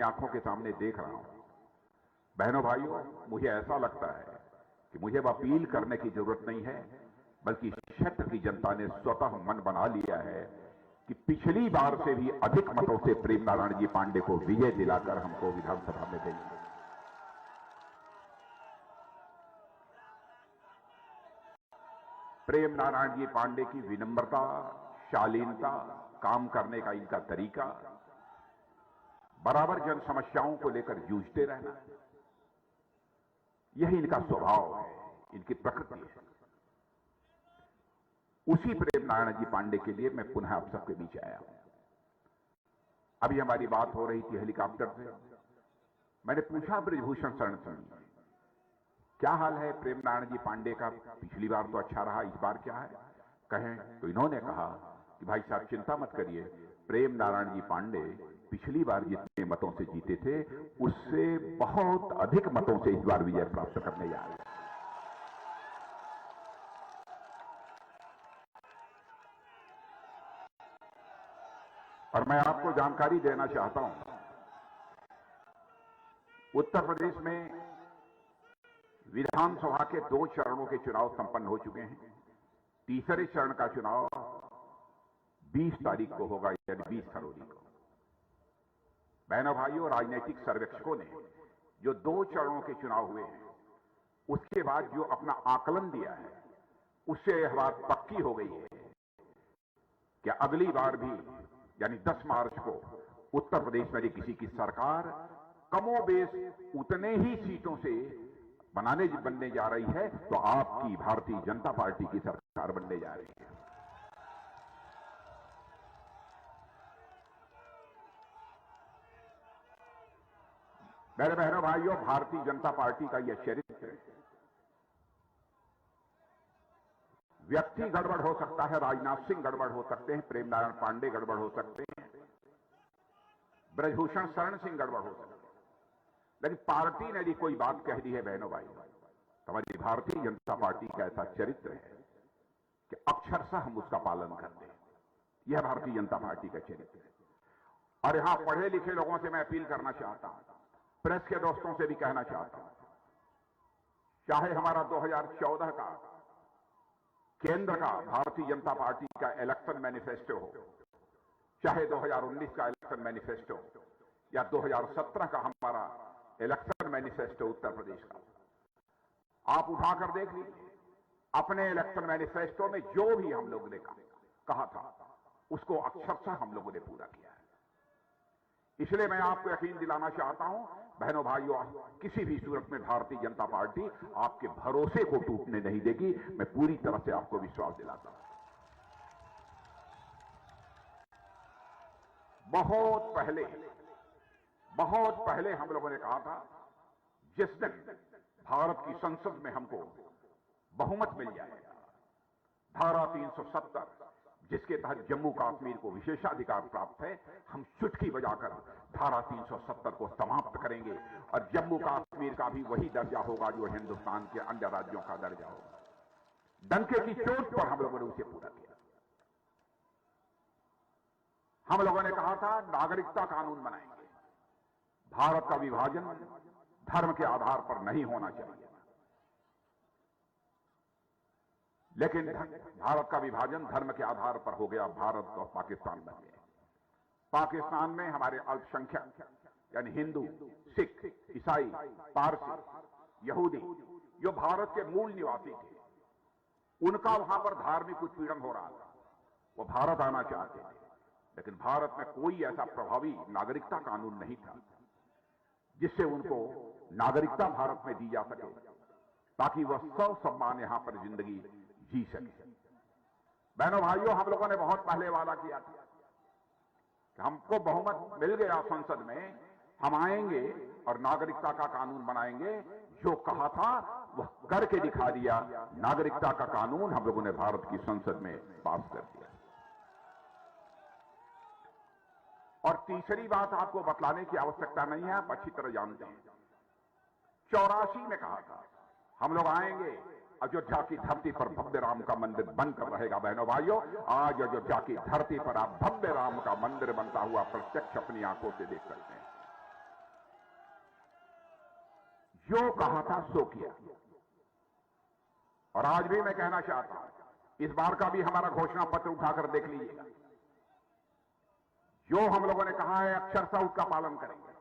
आंखों के सामने देख रहा हूं। बहनों भाइयों, मुझे ऐसा लगता है कि मुझे अब अपील करने की जरूरत नहीं है, बल्कि क्षेत्र की जनता ने स्वतः मन बना लिया है कि पिछली बार से भी अधिक मतों से प्रेम नारायण जी पांडे को विजय दिलाकर हमको विधानसभा में देंगे। प्रेम नारायण जी पांडे की विनम्रता, शालीनता, काम करने का इनका तरीका, बराबर जन समस्याओं को लेकर जूझते रहना, यही इनका स्वभाव है, इनकी प्रकृति है। उसी प्रेम नारायण जी पांडे के लिए मैं पुनः आप सबके बीच आया हूं। अभी हमारी बात हो रही थी हेलीकॉप्टर से। मैंने पूछा ब्रजभूषण शरण से, क्या हाल है प्रेम नारायण जी पांडे का? पिछली बार तो अच्छा रहा, इस बार क्या है? कहें तो इन्होंने कहा कि भाई साहब चिंता मत करिए, प्रेम नारायण जी पांडे पिछली बार जितने मतों से जीते थे उससे बहुत अधिक मतों से इस बार विजय प्राप्त करने जा रहे हैं। और मैं आपको जानकारी देना चाहता हूं, उत्तर प्रदेश में विधानसभा के 2 चरणों के चुनाव संपन्न हो चुके हैं। तीसरे चरण का चुनाव 20 तारीख को होगा, यानी 20 फरवरी को। बहनों भाइयों, राजनीतिक सर्वेक्षकों ने जो 2 चरणों के चुनाव हुए हैं उसके बाद जो अपना आकलन दिया है, उससे यह बात पक्की हो गई है कि अगली बार भी, यानी 10 मार्च को उत्तर प्रदेश में किसी की सरकार कमोबेश उतने ही सीटों से बनने जा रही है, तो आपकी भारतीय जनता पार्टी की सरकार बनने जा रही है। मेरे बहनों भाइयों, भारतीय जनता पार्टी का यह चरित्र है। व्यक्ति गड़बड़ हो सकता है, राजनाथ सिंह गड़बड़ हो सकते हैं, प्रेम नारायण पांडे गड़बड़ हो सकते हैं, ब्रजभूषण शरण सिंह गड़बड़ हो सकते हैं, लेकिन पार्टी ने यदि कोई बात कह दी है बहनों भाइयों, तो हमारी भारतीय जनता पार्टी का ऐसा चरित्र है कि अक्षरशः हम उसका पालन करते हैं। यह भारतीय जनता पार्टी का चरित्र है। और यहां पढ़े लिखे लोगों से मैं अपील करना चाहता हूं, प्रेस के दोस्तों से भी कहना चाहता हूं, चाहे हमारा 2014 का केंद्र का भारतीय जनता पार्टी का इलेक्शन मैनिफेस्टो हो, चाहे 2019 का इलेक्शन मैनिफेस्टो या 2017 का हमारा इलेक्शन मैनिफेस्टो उत्तर प्रदेश का, आप उठाकर देख लीजिए। अपने इलेक्शन मैनिफेस्टो में जो भी हम लोगों ने कहा था उसको अक्षरशः हम लोगों ने पूरा किया है। इसलिए मैं आपको यकीन दिलाना चाहता हूं बहनों भाइयों, किसी भी सूरत में भारतीय जनता पार्टी आपके भरोसे को टूटने नहीं देगी। मैं पूरी तरह से आपको विश्वास दिलाता हूं। बहुत पहले हम लोगों ने कहा था, जिस दिन भारत की संसद में हमको बहुमत मिल जाएगा, धारा 370 जिसके तहत जम्मू कश्मीर को विशेषाधिकार प्राप्त है, हम चुटकी बजाकर धारा 370 को समाप्त करेंगे और जम्मू कश्मीर का भी वही दर्जा होगा जो हिंदुस्तान के अन्य राज्यों का दर्जा होगा। डंके की चोट पर हम लोगों ने उसे पूरा किया। हम लोगों ने कहा था नागरिकता कानून बनाएंगे, भारत का विभाजन धर्म के आधार पर नहीं होना चाहिए, लेकिन भारत का विभाजन धर्म के आधार पर हो गया, भारत और पाकिस्तान बन गए। पाकिस्तान में हमारे अल्पसंख्यक यानी हिंदू, सिख, ईसाई, पारसी, यहूदी जो भारत के मूल निवासी थे, उनका वहां पर धार्मिक उत्पीड़न हो रहा था। वो भारत आना चाहते थे, लेकिन भारत में कोई ऐसा प्रभावी नागरिकता कानून नहीं था जिससे उनको नागरिकता भारत में दी जा सके, ताकि वह सम्मान यहां पर जिंदगी जी सके। बहनों भाइयों, हम लोगों ने बहुत पहले वादा किया था कि हमको बहुमत मिल गया संसद में, हम आएंगे और नागरिकता का कानून बनाएंगे। जो कहा था वह करके दिखा दिया। नागरिकता का कानून हम लोगों ने भारत की संसद में पास कर दिया। और तीसरी बात आपको बतलाने की आवश्यकता नहीं है, आप अच्छी तरह जानते हैं। 84 में कहा था हम लोग आएंगे, अयोध्या की धरती पर भव्य राम का मंदिर बनकर रहेगा। बहनों भाइयों, आज अयोध्या की धरती पर आप भव्य राम का मंदिर बनता हुआ प्रत्यक्ष अपनी आंखों से देख सकते हैं। जो कहा था सो किया। और आज भी मैं कहना चाहता हूं, इस बार का भी हमारा घोषणा पत्र उठाकर देख लीजिएगा। जो हम लोगों ने कहा है अक्षरशः उसका पालन करेंगे।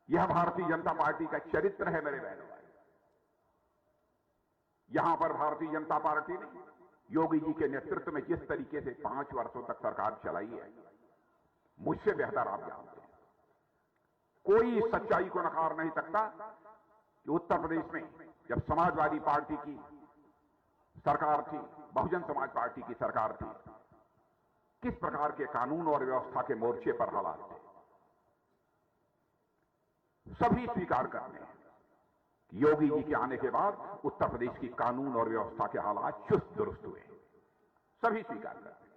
यह भारतीय जनता पार्टी का चरित्र है मेरे बहनों भाई। यहां पर भारतीय जनता पार्टी ने योगी जी के नेतृत्व में जिस तरीके से 5 वर्षों तक सरकार चलाई है, मुझसे बेहतर आप जानते हैं। कोई सच्चाई को नकार नहीं सकता कि उत्तर प्रदेश में जब समाजवादी पार्टी की सरकार थी, बहुजन समाज पार्टी की सरकार थी, किस प्रकार के कानून और व्यवस्था के मोर्चे पर हालात थे। सभी स्वीकार करते हैं कि योगी जी के आने के बाद उत्तर प्रदेश की कानून और व्यवस्था के हालात चुस्त दुरुस्त हुए। सभी स्वीकार करते हैं।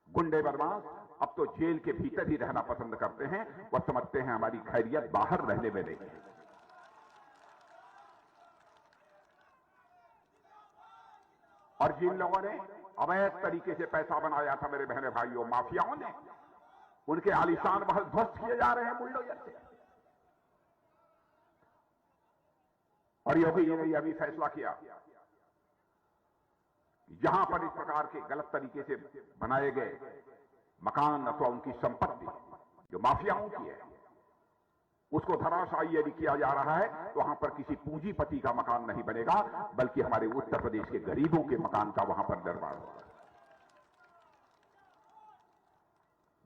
गुंडे बदमाश अब तो जेल के भीतर ही रहना पसंद करते हैं। वह समझते हैं हमारी खैरियत बाहर रहने में नहीं है। और जिन लोगों ने अवैध तरीके से पैसा बनाया था मेरे बहने भाइयों, माफियाओं ने, उनके आलीशान महल ध्वस्त किए जा रहे हैं बुलडोजर से। और योगी जी ने यह भी फैसला किया, जहां पर इस प्रकार के गलत तरीके से बनाए गए मकान अथवा उनकी संपत्ति जो माफियाओं की है, उसको धराशायी यदि किया जा रहा है तो वहां पर किसी पूंजीपति का मकान नहीं बनेगा, बल्कि हमारे उत्तर प्रदेश के गरीबों के मकान का वहां पर निर्माण होगा।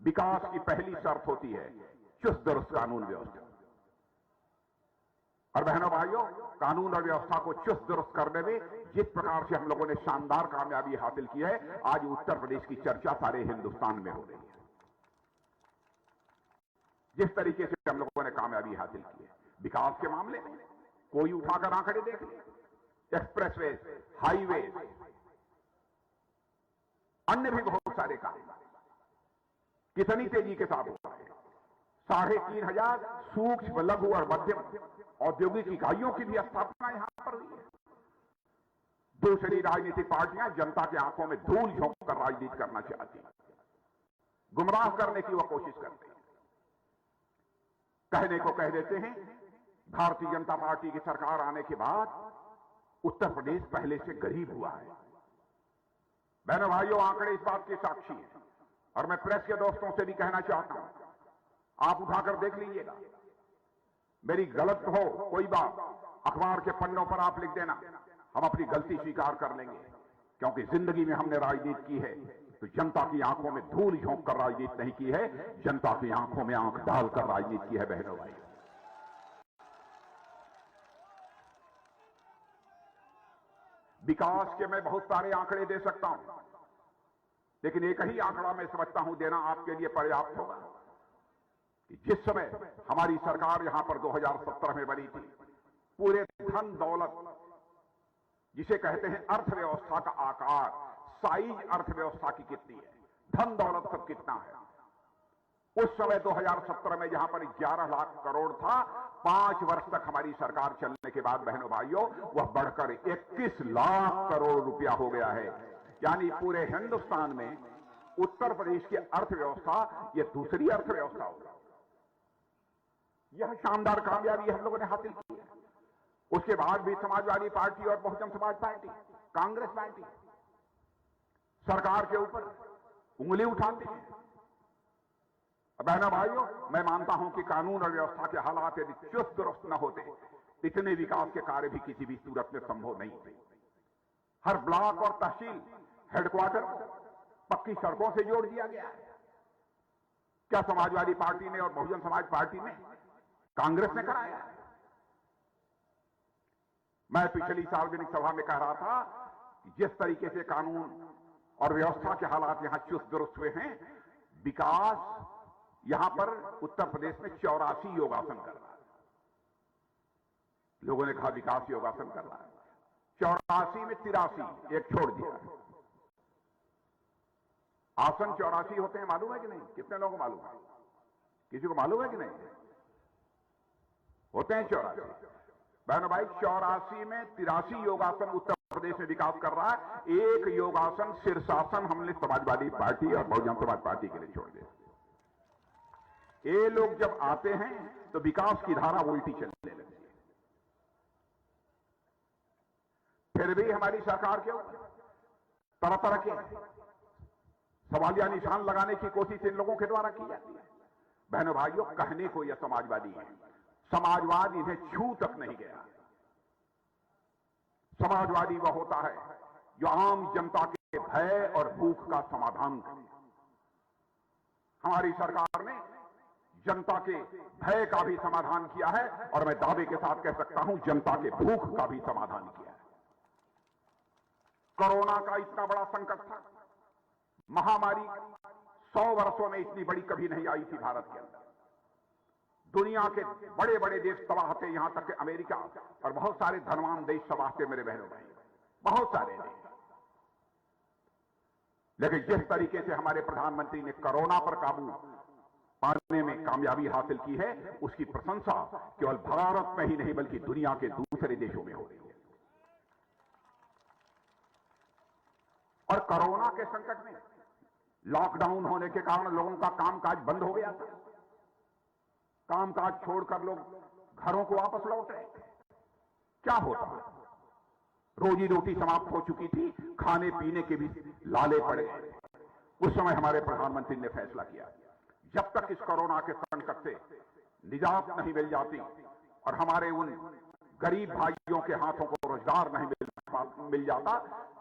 विकास की पहली शर्त होती है चुस्त दुरुस्त कानून व्यवस्था। और बहनों भाइयों, कानून और व्यवस्था को चुस्त दुरुस्त करने में जिस प्रकार से हम लोगों ने शानदार कामयाबी हासिल की है, आज उत्तर प्रदेश की चर्चा सारे हिंदुस्तान में हो रही है। जिस तरीके से हम लोगों ने कामयाबी हासिल की है विकास के मामले में, कोई उठाकर आंकड़े देख ले, एक्सप्रेसवे, हाईवे, अन्य भी बहुत सारे काम कितनी तेजी के साथ हुआ है। 3,500 सूक्ष्म, लघु और मध्यम औद्योगिक इकाइयों की भी स्थापना यहां पर हुई है। दूसरी राजनीतिक पार्टियां जनता की आंखों में धूल झोंककर राजनीति करना चाहती हैं, गुमराह करने की वह कोशिश करते हैं। कहने को कह देते हैं, भारतीय जनता पार्टी की सरकार आने के बाद उत्तर प्रदेश पहले से गरीब हुआ है। बहनों भाइयों, आंकड़े इस बात के साक्षी हैं। और मैं प्रेस के दोस्तों से भी कहना चाहता हूं, आप उठाकर देख लीजिएगा। मेरी गलत हो कोई बात, अखबार के पन्नों पर आप लिख देना, हम अपनी गलती स्वीकार कर लेंगे। क्योंकि जिंदगी में हमने राजनीति की है तो जनता की आंखों में धूल झोंक कर राजनीति नहीं की है, जनता की आंखों में आंख डालकर राजनीति की है। बहनों भाई, विकास के मैं बहुत सारे आंकड़े दे सकता हूं, लेकिन एक ही आंकड़ा मैं समझता हूं देना आपके लिए पर्याप्त होगा कि जिस समय हमारी सरकार यहां पर 2017 में बनी थी, पूरे धन दौलत जिसे कहते हैं अर्थव्यवस्था का आकार, साइज अर्थव्यवस्था की कितनी है, धन दौलत सब कितना है, उस समय 2017 में जहां पर 11 लाख करोड़ था, 5 वर्ष तक हमारी सरकार चलने के बाद बहनों भाइयों वह बढ़कर 21 लाख करोड़ रुपया हो गया है। यानी पूरे हिंदुस्तान में उत्तर प्रदेश की अर्थव्यवस्था यह दूसरी अर्थव्यवस्था होगी। यह शानदार कामयाबी हम लोगों ने हासिल की है। उसके बाद भी समाजवादी पार्टी और बहुजन समाज पार्टी, कांग्रेस पार्टी सरकार के ऊपर उंगली उठाते हैं। बहनों भाइयों, मैं मानता हूं कि कानून और व्यवस्था के हालात यदि चुस्त दुरुस्त न होते, इतने विकास के कार्य भी किसी भी सूरत में संभव नहीं थे। हर ब्लॉक और तहसील हेडक्वार्टर पक्की सड़कों से जोड़ दिया गया है। क्या समाजवादी पार्टी ने और बहुजन समाज पार्टी ने, कांग्रेस ने कराया है? मैं पिछली सार्वजनिक सभा में कह रहा था कि जिस तरीके से कानून और व्यवस्था के हालात यहां चुस्त दुरुस्त हुए हैं, विकास यहां पर उत्तर प्रदेश में 84 योगासन कर रहा है। लोगों ने कहा विकास योगासन कर रहा है, 84 में 83 एक छोड़ दिया। आसन 84 होते हैं, मालूम है कि नहीं? कितने लोगों को मालूम है? किसी को मालूम है कि नहीं? होते हैं 84। बहनों भाई, 84 में 83 योगासन उत्तर प्रदेश में विकास कर रहा है। एक योगासन शीर्षासन हमने समाजवादी पार्टी और बहुजन समाज पार्टी के लिए छोड़ दिया। ये लोग जब आते हैं तो विकास की धारा उल्टी चलने लगती है। फिर भी हमारी सरकार के ऊपर तरह तरह के सवालिया निशान लगाने की कोशिश इन लोगों के द्वारा की जाती है। बहनों भाइयों, कहने को यह समाजवादी है, समाजवाद इन्हें छू तक नहीं गया। समाजवादी वह होता है जो आम जनता के भय और भूख का समाधान करे। हमारी सरकार ने जनता के भय का भी समाधान किया है और मैं दावे के साथ कह सकता हूं जनता के भूख का भी समाधान किया है। कोरोना का इतना बड़ा संकट था, महामारी 100 वर्षों में इतनी बड़ी कभी नहीं आई थी भारत के अंदर। दुनिया के बड़े बड़े देश तबाह थे, यहां तक कि अमेरिका और बहुत सारे धनवान देश तबाह थे मेरे बहनों भाई, बहुत सारे देश। लेकिन जिस तरीके से हमारे प्रधानमंत्री ने कोरोना पर काबू पाने में कामयाबी हासिल की है, उसकी प्रशंसा केवल भारत में ही नहीं बल्कि दुनिया के दूसरे देशों में हो रही है। और कोरोना के संकट में लॉकडाउन होने के कारण लोगों का कामकाज बंद हो गया था। कामकाज छोड़कर लोग घरों को वापस लौट रहे थे। क्या होता है, रोजी रोटी समाप्त हो चुकी थी, खाने पीने के भी लाले पड़ गए। उस समय हमारे प्रधानमंत्री ने फैसला किया, जब तक इस कोरोना के संकट से निजात नहीं मिल जाती और हमारे उन गरीब भाइयों के हाथों को रोजगार नहीं मिल जाता,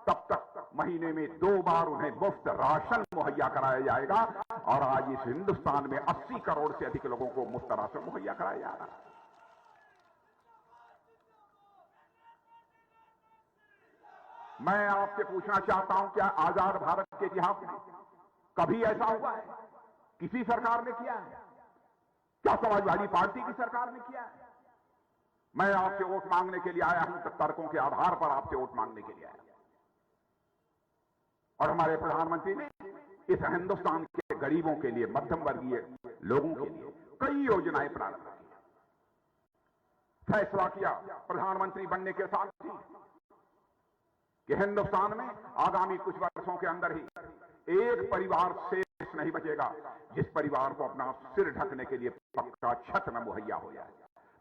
तब तक महीने में 2 बार उन्हें मुफ्त राशन मुहैया कराया जाएगा। और आज इस हिंदुस्तान में 80 करोड़ से अधिक लोगों को मुफ्त राशन मुहैया कराया जा रहा है। मैं आपसे पूछना चाहता हूं, क्या आजाद भारत के इतिहास में कभी ऐसा हुआ है? किसी सरकार ने किया है? क्या समाजवादी पार्टी की सरकार ने किया है? मैं आपसे वोट मांगने के लिए आया हूं, तो तर्कों के आधार पर आपसे वोट मांगने के लिए आया। और हमारे प्रधानमंत्री ने इस हिंदुस्तान के गरीबों के लिए, मध्यम वर्गीय लोगों के लिए कई योजनाएं प्रारंभ की। फैसला किया प्रधानमंत्री बनने के साथ ही कि हिंदुस्तान में आगामी कुछ वर्षों के अंदर ही एक परिवार शेष नहीं बचेगा जिस परिवार को अपना सिर ढकने के लिए पक्का छत न मुहैया हो जाए।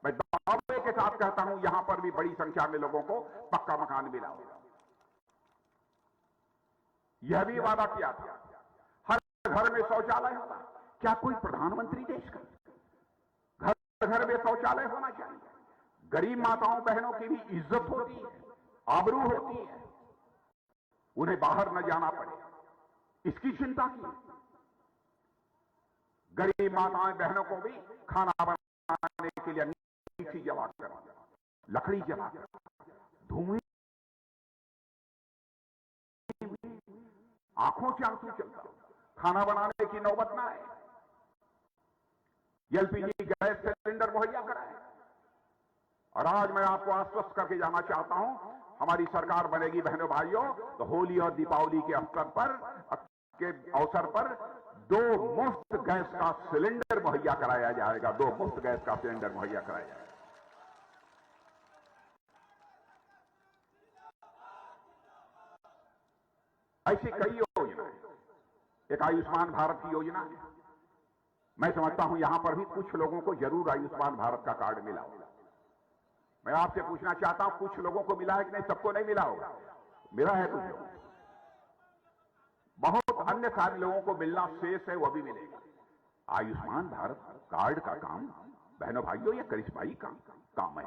मैं दावे के साथ कहता हूं, यहां पर भी बड़ी संख्या में लोगों को पक्का मकान मिला होगा। यह भी वादा किया था हर घर में शौचालय होगा। क्या कोई प्रधानमंत्री देश का घर घर में शौचालय होना चाहिए? गरीब माताओं बहनों की भी इज्जत होती है, आबरू होती है, उन्हें बाहर न जाना पड़े, इसकी चिंता की। गरीब माताएं बहनों को भी खाना बनाने के लिए नीची जला कर, लकड़ी जला कर, धुएं आंखों से आंसू चलता, खाना बनाने की नौबत ना आए। एलपीजी गैस सिलेंडर मुहैया कराए। और आज मैं आपको आश्वस्त करके जाना चाहता हूं, हमारी सरकार बनेगी बहनों भाइयों, तो होली और दीपावली के अवसर पर 2 मुफ्त गैस का सिलेंडर मुहैया कराया जाएगा। 2 मुफ्त गैस का सिलेंडर मुहैया कराया जाएगा। ऐसी कई योजनाएं, एक आयुष्मान भारत की योजना है। मैं समझता हूं यहां पर भी कुछ लोगों को जरूर आयुष्मान भारत का कार्ड मिला होगा। मैं आपसे पूछना चाहता हूं, कुछ लोगों को मिला है कि नहीं? सबको नहीं मिला होगा, मिला है कुछ लोगों। बहुत अन्य सारे लोगों को मिलना शेष है, वह भी मिलेगा। आयुष्मान भारत कार्ड का काम बहनों भाइयों ये करिश्माई काम है।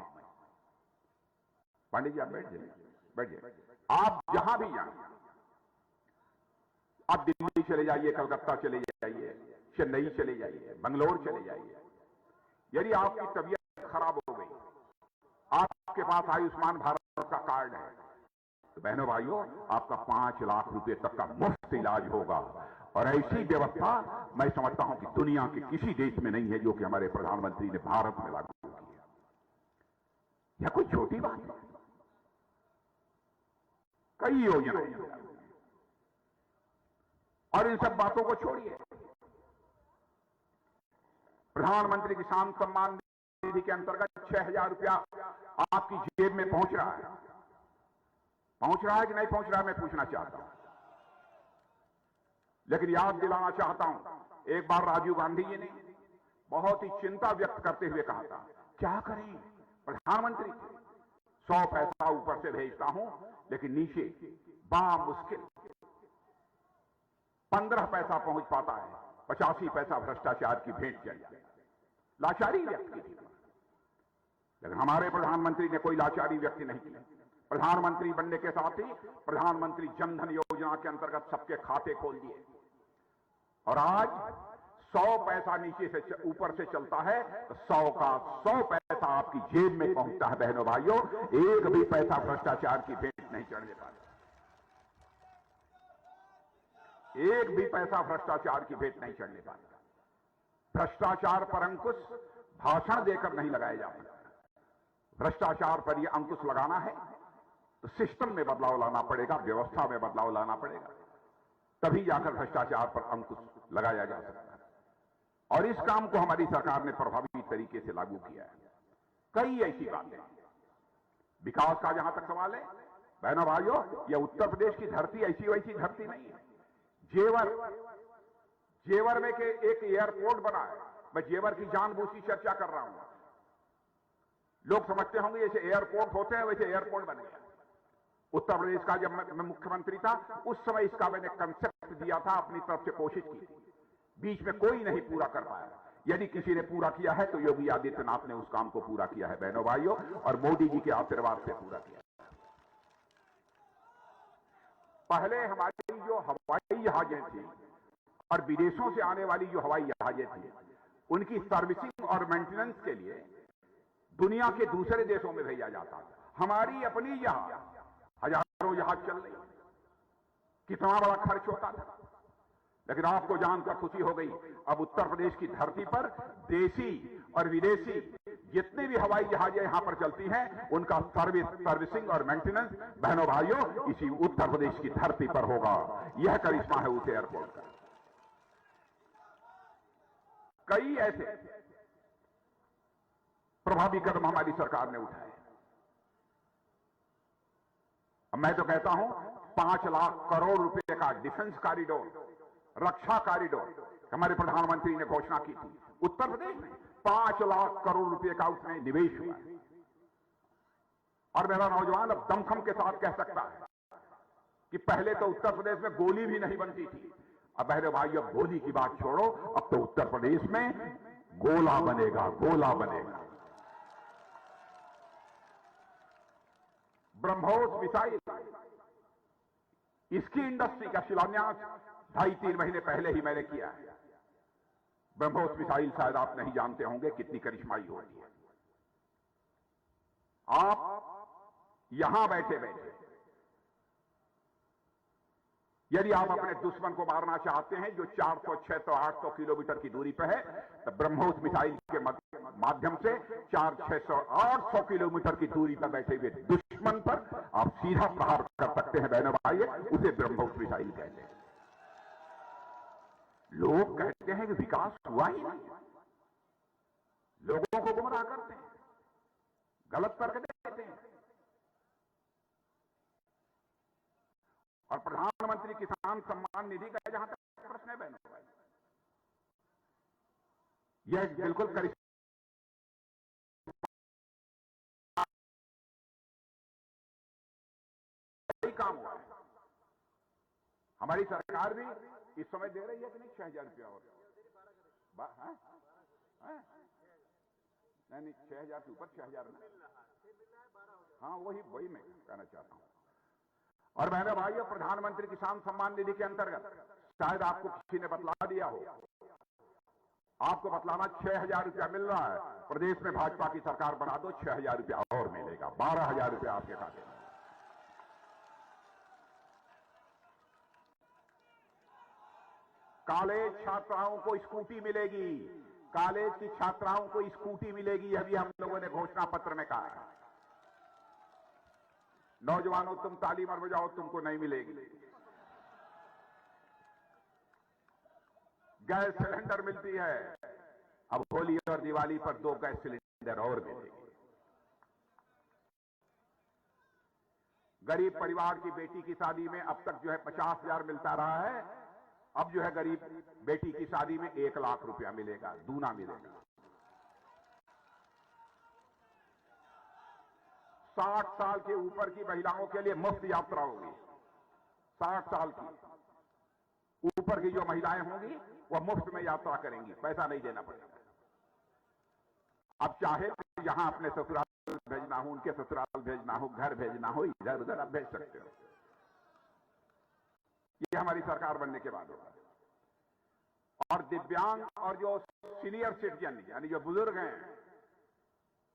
पांडे जी आप बैठ जाइए। आप जहां भी जाएं, आप दिल्ली चले जाइए, कलकत्ता चले जाइए, चेन्नई चले जाइए, बंगलोर चले जाइए। यदि आपकी तबीयत खराब हो गई, आपके पास आयुष्मान भारत का कार्ड है, तो बहनों भाइयों आपका 5 लाख रुपए तक का मुफ्त इलाज होगा। और ऐसी व्यवस्था मैं समझता हूं कि दुनिया के किसी देश में नहीं है जो कि हमारे प्रधानमंत्री ने भारत में लागू की है। यह कोई छोटी बात है। कई योजनाएं, और इन सब बातों को छोड़िए, प्रधानमंत्री किसान सम्मान निधि के अंतर्गत 6,000 रुपया आपकी जेब में पहुंच रहा है। पहुंच रहा है कि नहीं पहुंच रहा है, मैं पूछना चाहता हूं। लेकिन याद दिलाना चाहता हूं, एक बार राजीव गांधी जी ने बहुत ही चिंता व्यक्त करते हुए कहा था, क्या करें, प्रधानमंत्री थे, 100 पैसा ऊपर से भेजता हूं, लेकिन नीचे मुश्किल 15 पैसा पहुंच पाता है, 85 पैसा भ्रष्टाचार की भेंट चल जाए। लाचारी व्यक्त की थी, लेकिन हमारे प्रधानमंत्री ने कोई लाचारी व्यक्त नहीं की। प्रधानमंत्री बनने के साथ ही प्रधानमंत्री जनधन योजना के अंतर्गत सबके खाते खोल दिए, और आज 100 पैसा नीचे से ऊपर से चलता है तो 100 का 100 पैसा आपकी जेब में पहुंचता है। बहनों भाइयों, एक भी पैसा भ्रष्टाचार की भेंट नहीं चढ़ने पाता, एक भी पैसा भ्रष्टाचार की भेंट नहीं चढ़ने पाता। भ्रष्टाचार पर अंकुश भाषण देकर नहीं लगाया जा सकता। भ्रष्टाचार पर यह अंकुश लगाना है तो सिस्टम में बदलाव लाना पड़ेगा, व्यवस्था में बदलाव लाना पड़ेगा, तभी जाकर भ्रष्टाचार पर अंकुश लगाया जा सकता है। और इस काम को हमारी सरकार ने प्रभावी तरीके से लागू किया है। कई ऐसी बातें, विकास का जहां तक सवाल है, बहनों भाइयों, यह उत्तर प्रदेश की धरती ऐसी वैसी धरती नहीं है। जेवर में के एक एयरपोर्ट बना है, मैं जेवर की जानबूझ की चर्चा कर रहा हूं। लोग समझते होंगे जैसे एयरपोर्ट होते हैं वैसे एयरपोर्ट बन गया। उत्तर प्रदेश का जब मैं मुख्यमंत्री था उस समय इसका मैंने कंसेप्ट दिया था, अपनी तरफ से कोशिश की थी, बीच में कोई नहीं पूरा कर पाया। यदि किसी ने पूरा किया है तो योगी आदित्यनाथ ने उस काम को पूरा किया है बहनों भाइयों, और मोदी जी के आशीर्वाद से पूरा किया। पहले हमारी जो हवाई जहाजें थी और विदेशों से आने वाली जो हवाई जहाजें थी, उनकी सर्विसिंग और मेंटेनेंस के लिए दुनिया के दूसरे देशों में भेजा जाता था। हमारी अपनी जहाज, हजारों जहाज चल रही, कितना बड़ा खर्च होता था। लेकिन आपको जानकर खुशी हो गई, अब उत्तर प्रदेश की धरती पर देसी और विदेशी जितने भी हवाई जहाजें यहां पर चलती हैं, उनका सर्विसिंग और मेंटेनेंस बहनों भाइयों इसी उत्तर प्रदेश की धरती पर होगा। यह करिश्मा है उस एयरपोर्ट का। कई ऐसे प्रभावी कदम हमारी सरकार ने उठाए। अब मैं तो कहता हूं 5 लाख करोड़ रुपए का डिफेंस कॉरिडोर, रक्षा कॉरिडोर हमारे प्रधानमंत्री ने घोषणा की थी। उत्तर प्रदेश में 5 लाख करोड़ रुपए का उसमें निवेश हुआ। और मेरा नौजवान अब दमखम के साथ कह सकता है कि पहले तो उत्तर प्रदेश में गोली भी नहीं बनती थी। अब बहरे भाई, अब गोली की बात छोड़ो, अब तो उत्तर प्रदेश में गोला बनेगा, गोला बनेगा। ब्रह्मोस मिसाइल, इसकी इंडस्ट्री का शिलान्यास 2.5-3 महीने पहले ही मैंने किया है। ब्रह्मोस मिसाइल शायद आप नहीं जानते होंगे कितनी करिश्माई होती है। आप यहां बैठे बैठे यदि आप अपने दुश्मन को मारना चाहते हैं जो 400, 600, 800 किलोमीटर की दूरी पर है, तो ब्रह्मोस मिसाइल के माध्यम से 400, 600, 800 किलोमीटर की दूरी पर बैठे हुए दुश्मन पर आप सीधा प्रहार कर सकते हैं बहनों भाई। उसे ब्रह्मोस मिसाइल कहते हैं। लोग कहते हैं कि विकास हुआ ही नहीं, लोगों को गुमराह करते हैं, गलत तर्क देते हैं। और प्रधानमंत्री किसान सम्मान निधि का जहां तक प्रश्न है बहनों भाई, यह बिल्कुल काम हुआ है। हमारी सरकार भी इस समय दे रही है कि नहीं 6,000 रुपया और नहीं 6,000 के ऊपर 6,000 ना, हाँ वही मैं कहना चाहता हूं। और बहनों भाइयों, प्रधानमंत्री किसान सम्मान निधि के अंतर्गत शायद आपको किसी ने बतला दिया हो, आपको बतलाना 6,000 रुपया मिल रहा है। प्रदेश में भाजपा की सरकार बना दो, 6,000 रुपया और मिलेगा, 12,000 रुपया आपके खाते में। कॉलेज छात्राओं को स्कूटी मिलेगी, कॉलेज की छात्राओं को स्कूटी मिलेगी, अभी हम लोगों ने घोषणा पत्र में कहा है। नौजवानों, तुम ताली मार बजाओ, तुमको नहीं मिलेगी। गैस सिलेंडर मिलती है, अब होली और दिवाली पर 2 गैस सिलेंडर और मिलेंगे। गरीब परिवार की बेटी की शादी में अब तक जो है 50,000 मिलता रहा है, अब जो है गरीब बेटी की शादी में 1 लाख रुपया मिलेगा, दूना मिलेगा। 60 साल के ऊपर की महिलाओं के लिए मुफ्त यात्रा होगी। 60 साल की ऊपर की जो महिलाएं होंगी वह मुफ्त में यात्रा करेंगी, पैसा नहीं देना पड़ेगा। अब चाहे यहां अपने ससुराल भेजना हो, उनके ससुराल भेजना हो, घर भेजना हो, इधर उधर आप भेज सकते हो। ये हमारी सरकार बनने के बाद होगा। और दिव्यांग और जो सीनियर सिटीजन यानी जो बुजुर्ग हैं,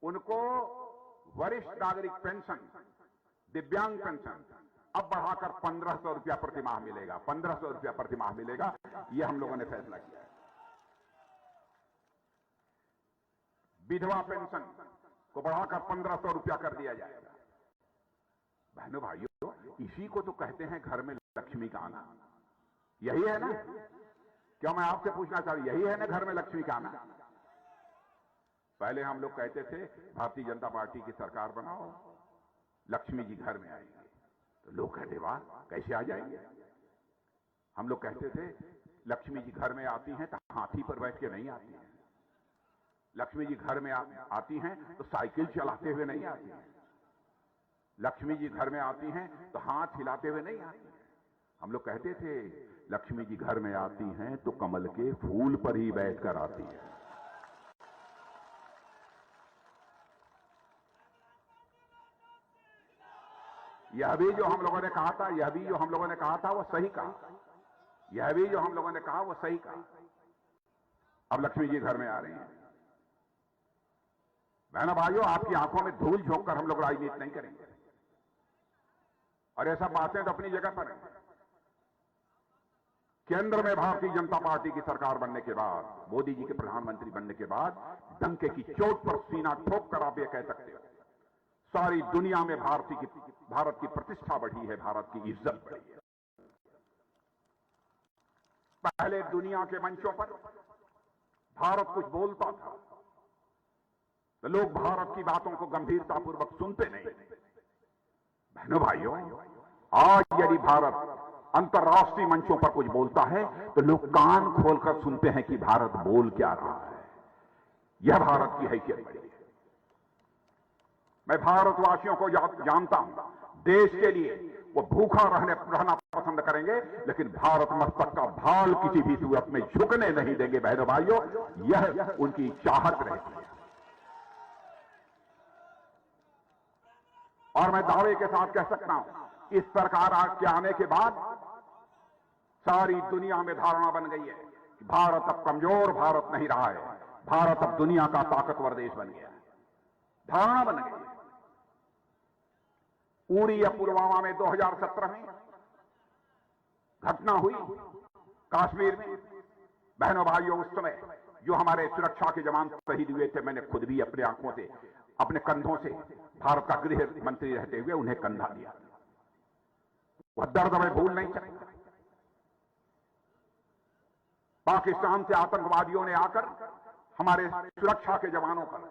उनको वरिष्ठ नागरिक पेंशन, दिव्यांग पेंशन अब बढ़ाकर 1500 रुपया प्रतिमाह मिलेगा। 1500 रुपया प्रतिमाह मिलेगा, यह हम लोगों ने फैसला किया है। विधवा पेंशन को बढ़ाकर 1500 रुपया कर दिया जाएगा। बहनों भाइयों, इसी को तो कहते हैं घर में लक्ष्मी का आना। यही है ना? क्या मैं आपसे पूछना चाह रही, यही है ना घर में लक्ष्मी का आना? पहले हम लोग कहते थे भारतीय जनता पार्टी की सरकार बनाओ, लक्ष्मी जी घर में आएंगे। तो लोग कहते वाह, कैसे आ जाएंगे? हम लोग कहते थे लक्ष्मी जी घर में आती हैं तो हाथी पर बैठ के नहीं आती हैं। लक्ष्मी जी घर में आती हैं तो साइकिल चलाते हुए नहीं आती हैं। लक्ष्मी जी घर में आती हैं तो हाथ हिलाते हुए नहीं आती हैं। हम लोग कहते थे लक्ष्मी जी घर में आती हैं तो कमल के फूल पर ही बैठकर आती हैं। यह भी जो हम लोगों ने कहा था, यह भी जो हम लोगों ने कहा था वो सही कहा। यह भी जो हम लोगों ने कहा वो सही कहा। अब लक्ष्मी जी घर में आ रही हैं। बहनों भाइयों, आपकी आंखों में धूल झोंक कर हम लोग राजनीति नहीं करेंगे, और ऐसा बातें तो अपनी जगह पर हैं। केंद्र में भारतीय जनता पार्टी की सरकार बनने के बाद, मोदी जी के प्रधानमंत्री बनने के बाद, डंके की चोट पर सीना ठोक कर आप ये कह सकते हो सारी दुनिया में भारत की प्रतिष्ठा बढ़ी है, भारत की इज्जत बढ़ी है। पहले दुनिया के मंचों पर भारत कुछ बोलता था तो लोग भारत की बातों को गंभीरतापूर्वक सुनते नहीं। बहनों भाइयों, आज यदि भारत अंतर्राष्ट्रीय मंचों पर कुछ बोलता है तो लोग कान खोलकर सुनते हैं कि भारत बोल क्या रहा है। यह भारत की हैसियत बड़ी है। मैं भारतवासियों को जानता हूं, देश के लिए वो भूखा रहना पसंद करेंगे, लेकिन भारत मस्तक का भाल किसी भी सूरत में झुकने नहीं देंगे। बहनों भाइयों, यह उनकी चाहत रहती है। और मैं दावे के साथ कह सकता हूं, इस सरकार के आने के बाद सारी दुनिया में धारणा बन गई है कि भारत अब कमजोर भारत नहीं रहा है, भारत अब दुनिया का ताकतवर देश बन गया है। धारणा बन गई है। उरी या पुलवामा में 2017 में घटना हुई कश्मीर में। बहनों भाइयों, उस समय जो हमारे सुरक्षा के जवान शहीद हुए थे, मैंने खुद भी अपने आंखों से, अपने कंधों से भारत का गृह मंत्री रहते हुए उन्हें कंधा दिया। वह दर्द मैं भूल नहीं सकता। पाकिस्तान से आतंकवादियों ने आकर हमारे सुरक्षा के जवानों पर